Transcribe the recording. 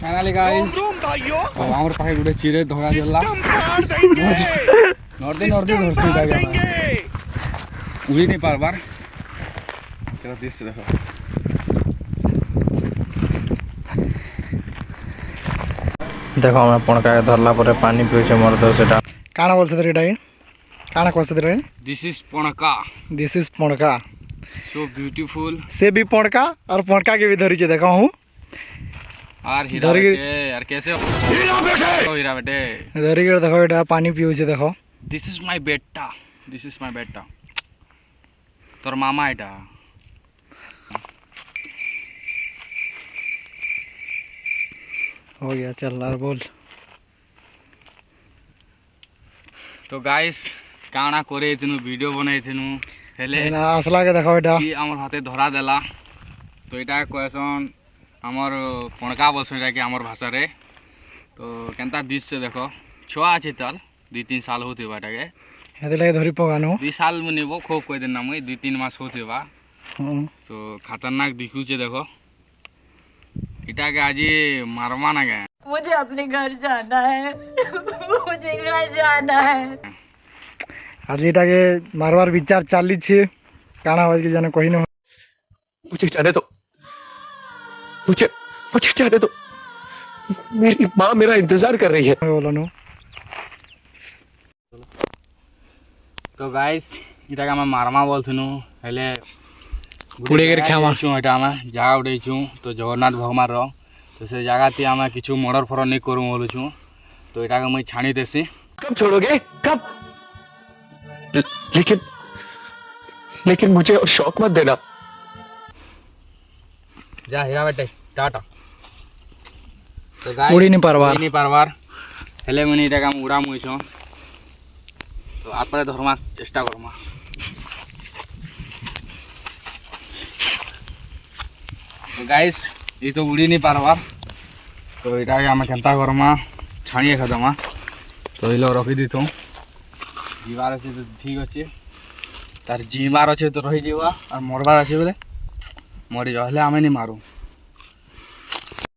finally guys हमर पाखे गुटे चिरे धगा देला नर्दे धरसी दागा उड़ी नहीं पार बार केरा दिस देखो देखो हम पणका धरला पर पानी पिउछे मोर तो सेटा काना बोलछ रे एटा काना कहछ रे दिस इज पणका सो ब्यूटीफुल से भी पणका और पणका के भी धरी छे देखो हूं यार हीरा बेटे यार कैसे हो हीरा बेटे धरी के देखो एटा पानी पिउछे देखो दिस इज माय बेटा तोर मामा एटा हो गया चल यार बोल तो गाइस काना करे इतनु वीडियो बनाई थिनु हेले ना असला के देखो एटा कि हमर हाथे धरा देला तो एटा क्वेश्चन हमर पणका बोलसन एटा कि हमर भाषा रे तो केनता दिस से देखो छुआ আছে ताल 2-3 साल होते बाटा के हेते लगे धरी पगानो 2 साल में नेबो खूब कोई दिन ना मैं 2-3 मास होते बा तो खतरनाक दिखू छे देखो इटा के आज मारमा ना गया मुझे अपने घर जाना है मुझे घर जाना है आज एटा के मारवार विचार चाली छे काना बात के जाने कोई न मुझे जाने दो मुझे जाने दो मेरी माँ मेरा इंतजार कर रही है बोलो नो तो गाइस इटा का मैं मारमा बोलथनु हेले पुड़े कर खामा छु एटा में जागा उडे छु तो जगन्नाथ भगवान रो तो से जगह ती आमे किछु मर्डर फर नहीं करू बोलु छु तो एटा के मैं छानी देसी कब छोड़ोगे कब लेकिन मुझे और शौक मत देना जा हीरा बेटे टाटा तो गाइस उड़ी नहीं पारवार हेले मनी एटा का उड़ा मुई छु तो आपरे धर्मा चेष्टा करमा तो गाइस ये तो उड़ी नहीं पारवार तो इटा के हमें केनता करमा छानिए खदमा तो इलो रखी दी तू जीवार अच्छे तो ठीक अच्छे तार जीवार अच्छे तो रही जीवा और मरबार अच्छे बोले मरी जा हेले आमे नहीं मारू